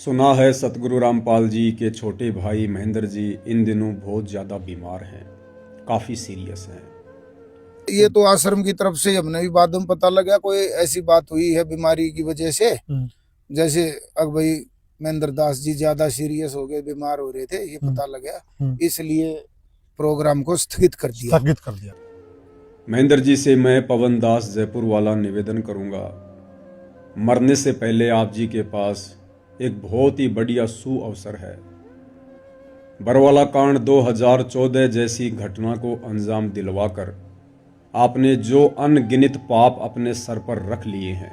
सुना है सतगुरु रामपाल जी के छोटे भाई महेंद्र जी इन दिनों बहुत ज़्यादा बीमार हैं, काफ़ी सीरियस हैं। ये तो आश्रम की तरफ से हमने भी बाद में पता लगा कोई ऐसी बात हुई है बीमारी की वजह से। जैसे अब भाई महेंद्र दास जी ज्यादा सीरियस हो गए, बीमार हो रहे थे, ये पता लगा, इसलिए प्रोग्राम को स्थगित कर दिया। महेंद्र जी से मैं पवन दास जयपुर वाला निवेदन करूंगा, मरने से पहले आप जी के पास एक बहुत ही बढ़िया सुअवसर है। बरवाला कांड 2014 जैसी घटना को अंजाम दिलवाकर आपने जो अनगिनत पाप अपने सर पर रख लिए हैं,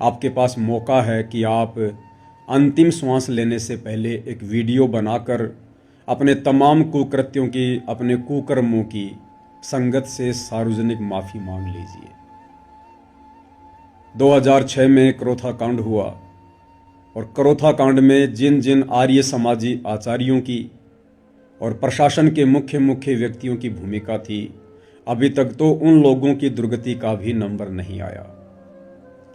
आपके पास मौका है कि आप अंतिम श्वास लेने से पहले एक वीडियो बनाकर अपने तमाम कुकृत्यों की, अपने कुकर्मों की संगत से सार्वजनिक माफ़ी मांग लीजिए। 2006 में करोथा कांड हुआ और करोथा कांड में जिन जिन आर्य समाजी आचार्यों की और प्रशासन के मुख्य मुख्य व्यक्तियों की भूमिका थी, अभी तक तो उन लोगों की दुर्गति का भी नंबर नहीं आया।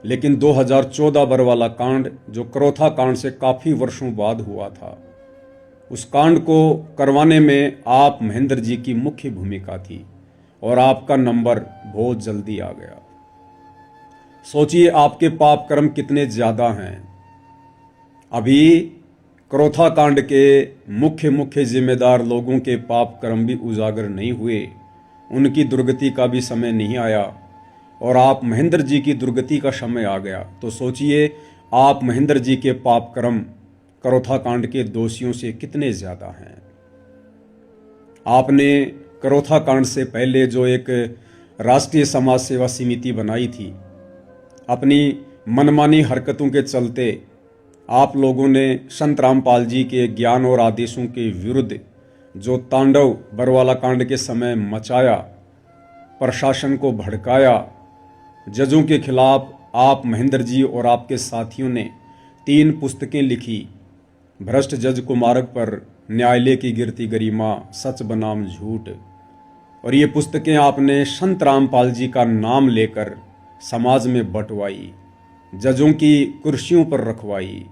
लेकिन 2014 बरवाला कांड, जो करोथा कांड से काफ़ी वर्षों बाद हुआ था, उस कांड को करवाने में आप महेंद्र जी की मुख्य भूमिका थी और आपका नंबर बहुत जल्दी आ गया। सोचिए आपके पाप कर्म कितने ज़्यादा हैं। अभी करोथा कांड के मुख्य मुख्य जिम्मेदार लोगों के पाप कर्म भी उजागर नहीं हुए, उनकी दुर्गति का भी समय नहीं आया और आप महेंद्र जी की दुर्गति का समय आ गया। तो सोचिए आप महेंद्र जी के पाप कर्म करोथा कांड के दोषियों से कितने ज़्यादा हैं। आपने करोथा कांड से पहले जो एक राष्ट्रीय समाज सेवा समिति बनाई थी, अपनी मनमानी हरकतों के चलते आप लोगों ने संत रामपाल जी के ज्ञान और आदेशों के विरुद्ध जो तांडव बरवाला कांड के समय मचाया, प्रशासन को भड़काया, जजों के खिलाफ आप महेंद्र जी और आपके साथियों ने 3 पुस्तकें लिखी। भ्रष्ट जज को मार्ग पर, न्यायालय की गिरती गरिमा, सच बनाम झूठ। और ये पुस्तकें आपने संत रामपाल जी का नाम लेकर समाज में बंटवाई, जजों की कुर्सियों पर रखवाई।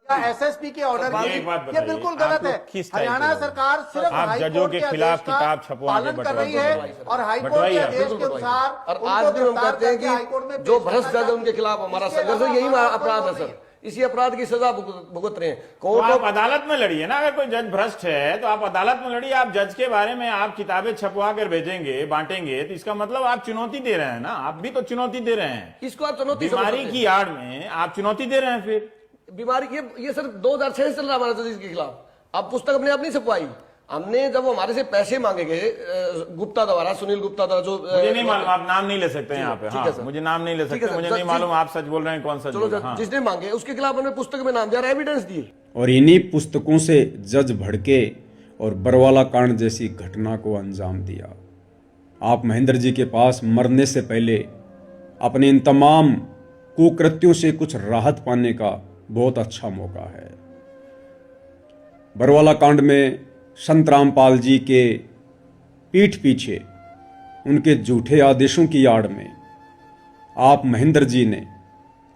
एसएसपी के ऑर्डर ये बिल्कुल गलत है। हरियाणा सरकार सिर्फ आप जजों के खिलाफ किताब छपवा के कर रही है और हाईकोर्ट के आदेश के अनुसार, और आज भी हम कहते हैं कि जो भ्रष्ट जज उनके खिलाफ हमारा संघर्ष है, यही अपराध है सर, इसी अपराध की सजा भुगत रहे हैं। तो आप अदालत में लड़िए ना। अगर कोई जज भ्रष्ट है तो आप अदालत में लड़िए। आप जज के बारे में आप किताबें छपवा कर भेजेंगे, बांटेंगे, तो इसका मतलब आप चुनौती दे रहे हैं ना। आप भी तो चुनौती दे रहे हैं। इसको आप चुनौती, बीमारी की आड़ में आप चुनौती दे रहे हैं। फिर बीमारी ये सर 2006 से चल रहा है हमारा जज के खिलाफ। अब पुस्तक अपने आप नहीं छपवाई हमने, जब हमारे से पैसे मांगे गए गुप्ता द्वारा, सुनील गुप्ता द्वारा, जो मुझे नहीं मालूम, आप नाम नहीं ले सकते यहाँ पे। हाँ, मुझे नाम नहीं ले सकते, मुझे नहीं मालूम आप सच बोल रहे हैं कौन सा। चलो हाँ। जिसने मांगे उसके खिलाफ हमने पुस्तक में नाम दिया, एविडेंस दिए। और इन्हीं पुस्तकों से जज भड़के और बरवाला कांड जैसी घटना को अंजाम दिया। आप महेंद्र जी के पास मरने से पहले अपने इन तमाम कुकृत्यों से कुछ राहत पाने का बहुत अच्छा मौका है। बरवाला कांड में संत रामपाल जी के पीठ पीछे उनके झूठे आदेशों की आड़ में आप महेंद्र जी ने,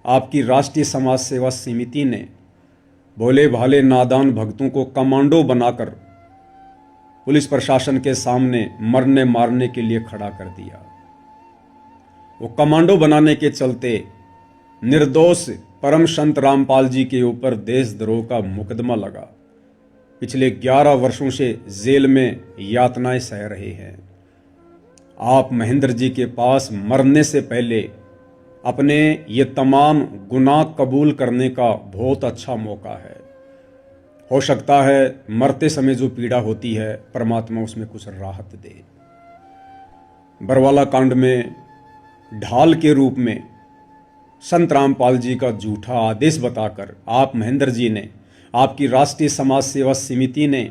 आपकी राष्ट्रीय समाज सेवा समिति ने भोले भाले नादान भक्तों को कमांडो बनाकर पुलिस प्रशासन के सामने मरने मारने के लिए खड़ा कर दिया। वो कमांडो बनाने के चलते निर्दोष परम संत रामपाल जी के ऊपर देशद्रोह का मुकदमा लगा। पिछले 11 वर्षों से जेल में यातनाएं सह रहे हैं। आप महेंद्र जी के पास मरने से पहले अपने ये तमाम गुनाह कबूल करने का बहुत अच्छा मौका है। हो सकता है मरते समय जो पीड़ा होती है, परमात्मा उसमें कुछ राहत दे। बरवाला कांड में ढाल के रूप में संत रामपाल जी का झूठा आदेश बताकर आप महेंद्र जी ने, आपकी राष्ट्रीय समाज सेवा समिति ने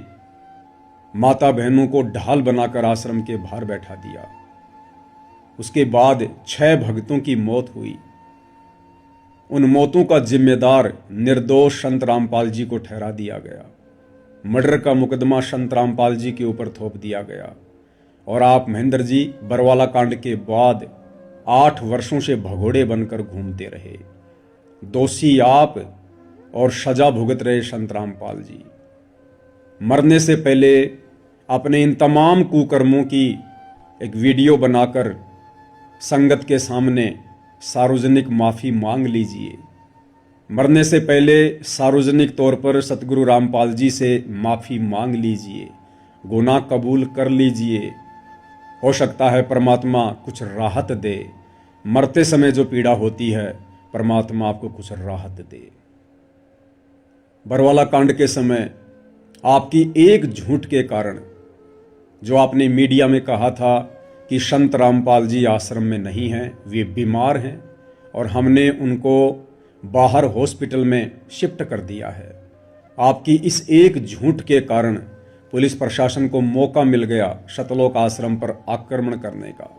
माता बहनों को ढाल बनाकर आश्रम के बाहर बैठा दिया। उसके बाद 6 भक्तों की मौत हुई। उन मौतों का जिम्मेदार निर्दोष संत रामपाल जी को ठहरा दिया गया। मर्डर का मुकदमा संत रामपाल जी के ऊपर थोप दिया गया और आप महेंद्र जी बरवाला कांड के बाद 8 वर्षों से भगोड़े बनकर घूमते रहे। दोषी आप, और सजा भुगत रहे संत रामपाल जी। मरने से पहले अपने इन तमाम कुकर्मों की एक वीडियो बनाकर संगत के सामने सार्वजनिक माफ़ी मांग लीजिए। मरने से पहले सार्वजनिक तौर पर सतगुरु रामपाल जी से माफ़ी मांग लीजिए, गुनाह कबूल कर लीजिए। हो सकता है परमात्मा कुछ राहत दे। मरते समय जो पीड़ा होती है परमात्मा आपको कुछ राहत दे। बरवाला कांड के समय आपकी एक झूठ के कारण, जो आपने मीडिया में कहा था कि संत रामपाल जी आश्रम में नहीं हैं, वे बीमार हैं और हमने उनको बाहर हॉस्पिटल में शिफ्ट कर दिया है, आपकी इस एक झूठ के कारण पुलिस प्रशासन को मौका मिल गया सतलोक आश्रम पर आक्रमण करने का।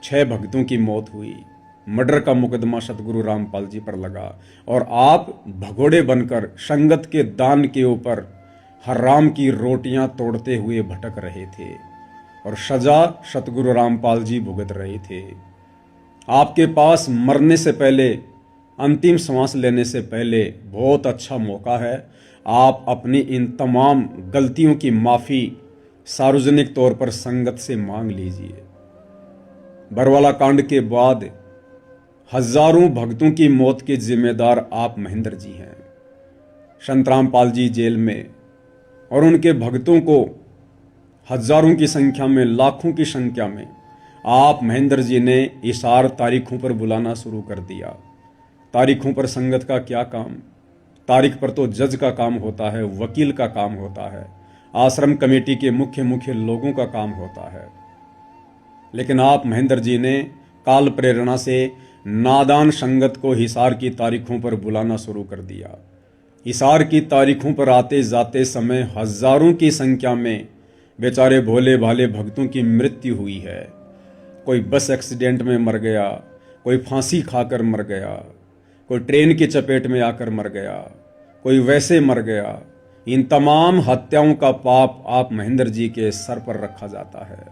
6 भक्तों की मौत हुई, मर्डर का मुकदमा सतगुरु रामपाल जी पर लगा और आप भगोड़े बनकर संगत के दान के ऊपर हराम की रोटियां तोड़ते हुए भटक रहे थे और सजा सतगुरु रामपाल जी भुगत रहे थे। आपके पास मरने से पहले, अंतिम सांस लेने से पहले बहुत अच्छा मौका है। आप अपनी इन तमाम गलतियों की माफ़ी सार्वजनिक तौर पर संगत से मांग लीजिए। बरवाला कांड के बाद हजारों भक्तों की मौत के जिम्मेदार आप महेंद्र जी हैं। संत रामपाल जी जेल में और उनके भक्तों को हजारों की संख्या में, लाखों की संख्या में आप महेंद्र जी ने इशार तारीखों पर बुलाना शुरू कर दिया। तारीखों पर संगत का क्या काम? तारीख पर तो जज का काम होता है, वकील का काम होता है, आश्रम कमेटी के मुख्य लोगों का काम होता है। लेकिन आप महेंद्र जी ने काल प्रेरणा से नादान संगत को हिसार की तारीखों पर बुलाना शुरू कर दिया। हिसार की तारीखों पर आते जाते समय हजारों की संख्या में बेचारे भोले भाले भक्तों की मृत्यु हुई है। कोई बस एक्सीडेंट में मर गया, कोई फांसी खाकर मर गया, कोई ट्रेन की चपेट में आकर मर गया, कोई वैसे मर गया। इन तमाम हत्याओं का पाप आप महेंद्र जी के सर पर रखा जाता है।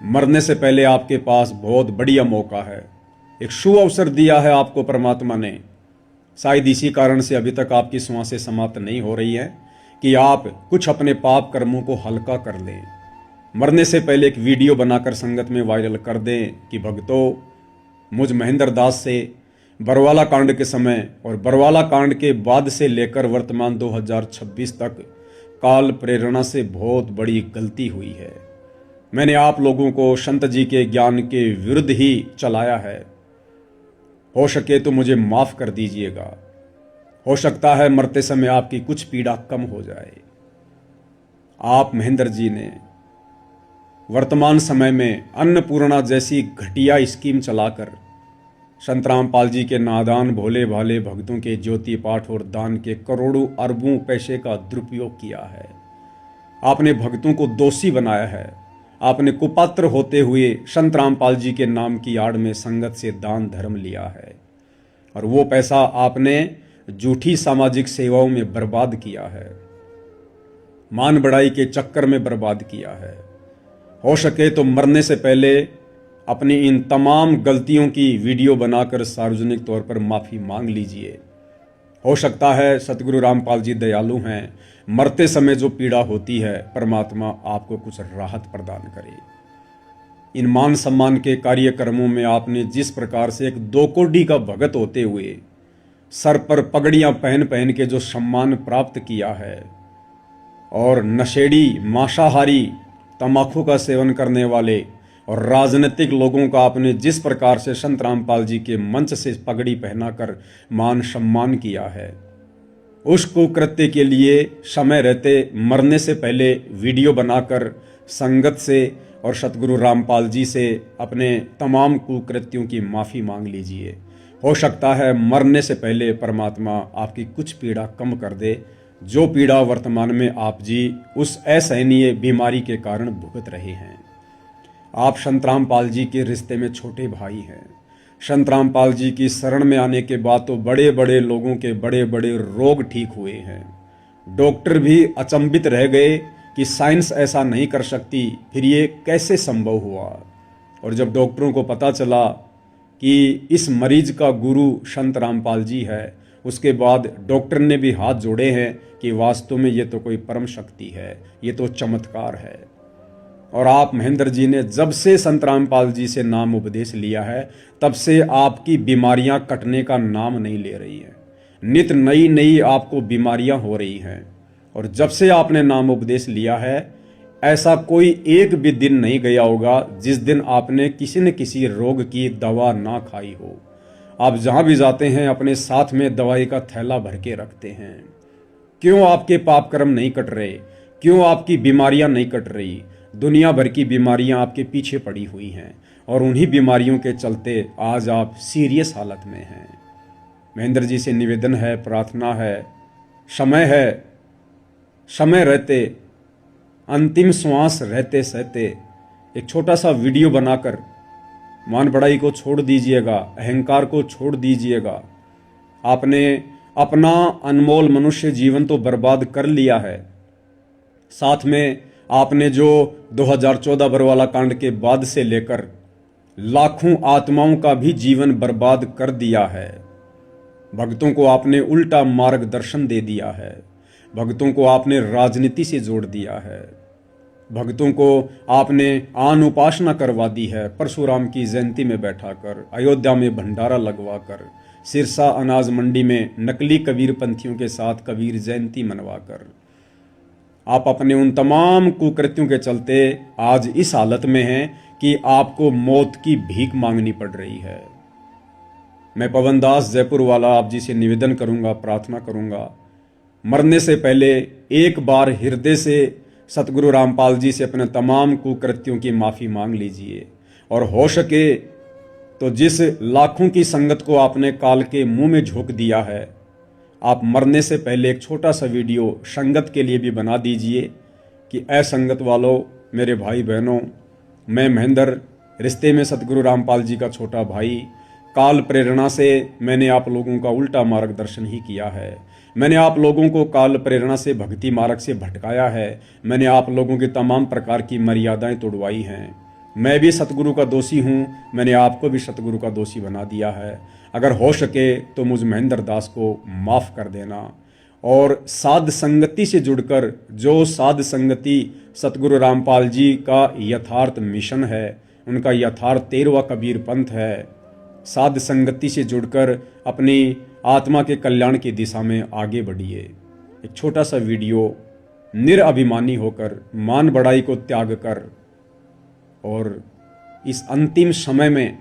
मरने से पहले आपके पास बहुत बढ़िया मौका है, एक शुभ अवसर दिया है आपको परमात्मा ने। शायद इसी कारण से अभी तक आपकी सांसें समाप्त नहीं हो रही है कि आप कुछ अपने पाप कर्मों को हल्का कर लें। मरने से पहले एक वीडियो बनाकर संगत में वायरल कर दें कि भक्तों, मुझ महेंद्र दास से बरवाला कांड के समय और बरवाला कांड के बाद से लेकर वर्तमान 2026 तक काल प्रेरणा से बहुत बड़ी गलती हुई है। मैंने आप लोगों को संत जी के ज्ञान के विरुद्ध ही चलाया है। हो सके तो मुझे माफ कर दीजिएगा। हो सकता है मरते समय आपकी कुछ पीड़ा कम हो जाए। आप महेंद्र जी ने वर्तमान समय में अन्नपूर्णा जैसी घटिया स्कीम चलाकर संत रामपाल जी के नादान भोले भाले भक्तों के ज्योति पाठ और दान के करोड़ों अरबों पैसे का दुरुपयोग किया है। आपने भक्तों को दोषी बनाया है। आपने कुपात्र होते हुए संत रामपाल जी के नाम की आड़ में संगत से दान धर्म लिया है और वो पैसा आपने झूठी सामाजिक सेवाओं में बर्बाद किया है, मान बढ़ाई के चक्कर में बर्बाद किया है। हो सके तो मरने से पहले अपनी इन तमाम गलतियों की वीडियो बनाकर सार्वजनिक तौर पर माफ़ी मांग लीजिए। हो सकता है सतगुरु रामपाल जी दयालु हैं, मरते समय जो पीड़ा होती है परमात्मा आपको कुछ राहत प्रदान करे। इन मान सम्मान के कार्यक्रमों में आपने जिस प्रकार से एक 2 कोड़ी का भगत होते हुए सर पर पगड़ियां पहन के जो सम्मान प्राप्त किया है और नशेड़ी, मांसाहारी, तंबाकू का सेवन करने वाले और राजनीतिक लोगों का आपने जिस प्रकार से संत रामपाल जी के मंच से पगड़ी पहनाकर मान सम्मान किया है, उस कुकृत्य के लिए समय रहते मरने से पहले वीडियो बनाकर संगत से और सतगुरु रामपाल जी से अपने तमाम कुकृत्यों की माफ़ी मांग लीजिए। हो सकता है मरने से पहले परमात्मा आपकी कुछ पीड़ा कम कर दे, जो पीड़ा वर्तमान में आप जी उस असहनीय बीमारी के कारण भुगत रहे हैं। आप संत रामपाल जी के रिश्ते में छोटे भाई हैं। संत रामपाल जी की शरण में आने के बाद तो बड़े बड़े लोगों के बड़े बड़े रोग ठीक हुए हैं। डॉक्टर भी अचंभित रह गए कि साइंस ऐसा नहीं कर सकती, फिर ये कैसे संभव हुआ। और जब डॉक्टरों को पता चला कि इस मरीज का गुरु संत रामपाल जी है उसके बाद डॉक्टर ने भी हाथ जोड़े हैं कि वास्तव में ये तो कोई परम शक्ति है, ये तो चमत्कार है। और आप महेंद्र जी ने जब से संत रामपाल जी से नाम उपदेश लिया है तब से आपकी बीमारियां कटने का नाम नहीं ले रही हैं। नित नई नई आपको बीमारियां हो रही हैं। और जब से आपने नाम उपदेश लिया है ऐसा कोई एक भी दिन नहीं गया होगा जिस दिन आपने किसी न किसी रोग की दवा ना खाई हो। आप जहां भी जाते हैं अपने साथ में दवाई का थैला भर के रखते हैं। क्यों आपके पाप कर्म नहीं कट रहे? क्यों आपकी बीमारियां नहीं कट रही? दुनिया भर की बीमारियां आपके पीछे पड़ी हुई हैं और उन्हीं बीमारियों के चलते आज आप सीरियस हालत में हैं। महेंद्र जी से निवेदन है, प्रार्थना है, समय रहते, अंतिम श्वास रहते सहते एक छोटा सा वीडियो बनाकर मान बढ़ाई को छोड़ दीजिएगा, अहंकार को छोड़ दीजिएगा। आपने अपना अनमोल मनुष्य जीवन तो बर्बाद कर लिया है, साथ में आपने जो 2014 बरवाला कांड के बाद से लेकर लाखों आत्माओं का भी जीवन बर्बाद कर दिया है। भक्तों को आपने उल्टा मार्गदर्शन दे दिया है। भक्तों को आपने राजनीति से जोड़ दिया है। भक्तों को आपने आन उपासना करवा दी है। परशुराम की जयंती में बैठाकर, अयोध्या में भंडारा लगवाकर, सिरसा अनाज मंडी में नकली कबीर पंथियों के साथ कबीर जयंती मनवाकर आप अपने उन तमाम कुकृत्यों के चलते आज इस हालत में हैं कि आपको मौत की भीख मांगनी पड़ रही है। मैं पवन दास जयपुर वाला आप जी से निवेदन करूंगा, प्रार्थना करूंगा, मरने से पहले एक बार हृदय से सतगुरु रामपाल जी से अपने तमाम कुकृत्यों की माफ़ी मांग लीजिए। और हो सके तो जिस लाखों की संगत को आपने काल के मुंह में झोंक दिया है, आप मरने से पहले एक छोटा सा वीडियो संगत के लिए भी बना दीजिए कि ऐ संगत वालों, मेरे भाई बहनों, मैं महेंद्र, रिश्ते में सतगुरु रामपाल जी का छोटा भाई, काल प्रेरणा से मैंने आप लोगों का उल्टा मार्गदर्शन ही किया है। मैंने आप लोगों को काल प्रेरणा से भक्ति मार्ग से भटकाया है। मैंने आप लोगों की तमाम प्रकार की मर्यादाएं तोड़वाई हैं। मैं भी सतगुरु का दोषी हूँ, मैंने आपको भी सतगुरु का दोषी बना दिया है। अगर हो सके तो मुझ महेंद्र दास को माफ़ कर देना। और साध संगति से जुड़कर, जो साध संगति सतगुरु रामपाल जी का यथार्थ मिशन है, उनका यथार्थ 13वां कबीर पंथ है, साध संगति से जुड़कर अपनी आत्मा के कल्याण की दिशा में आगे बढ़िए। एक छोटा सा वीडियो निरअभिमानी होकर, मान बढ़ाई को त्याग कर और इस अंतिम समय में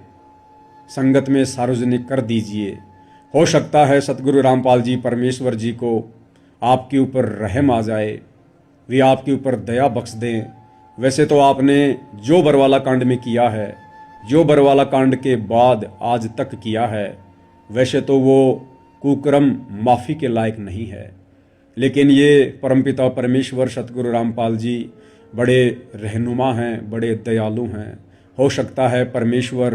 संगत में सार्वजनिक कर दीजिए। हो सकता है सतगुरु रामपाल जी परमेश्वर जी को आपके ऊपर रहम आ जाए, वे आपके ऊपर दया बख्श दें। वैसे तो आपने जो बरवाला कांड में किया है, जो बरवाला कांड के बाद आज तक किया है, वैसे तो वो कुकर्म माफ़ी के लायक नहीं है। लेकिन ये परमपिता परमेश्वर सतगुरु रामपाल जी बड़े रहनुमा हैं, बड़े दयालु हैं। हो सकता है परमेश्वर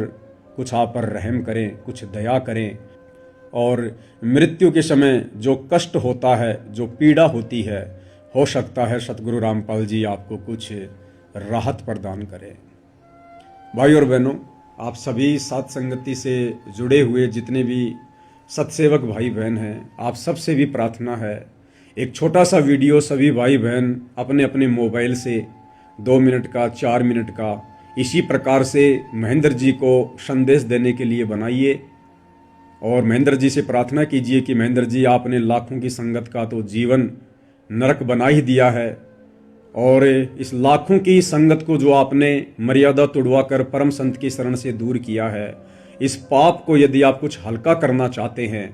कुछ आप पर रहम करें, कुछ दया करें और मृत्यु के समय जो कष्ट होता है, जो पीड़ा होती है, हो सकता है सतगुरु रामपाल जी आपको कुछ राहत प्रदान करें। भाई और बहनों, आप सभी साथ संगति से जुड़े हुए जितने भी सत्सेवक भाई बहन हैं, आप सबसे भी प्रार्थना है, एक छोटा सा वीडियो सभी भाई बहन अपने अपने मोबाइल से 2 मिनट का, 4 मिनट का इसी प्रकार से महेंद्र जी को संदेश देने के लिए बनाइए और महेंद्र जी से प्रार्थना कीजिए कि महेंद्र जी, आपने लाखों की संगत का तो जीवन नरक बना ही दिया है और इस लाखों की संगत को जो आपने मर्यादा तोड़वा कर परम संत की शरण से दूर किया है, इस पाप को यदि आप कुछ हल्का करना चाहते हैं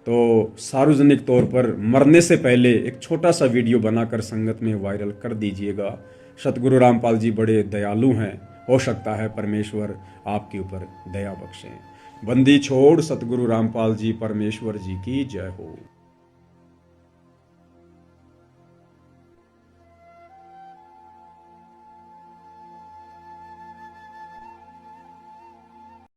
तो सार्वजनिक तौर पर मरने से पहले एक छोटा सा वीडियो बनाकर संगत में वायरल कर दीजिएगा। सतगुरु रामपाल जी बड़े दयालु हैं, हो सकता है परमेश्वर आपके ऊपर दया बख्शें। बंदी छोड़ सतगुरु रामपाल जी परमेश्वर जी की जय हो।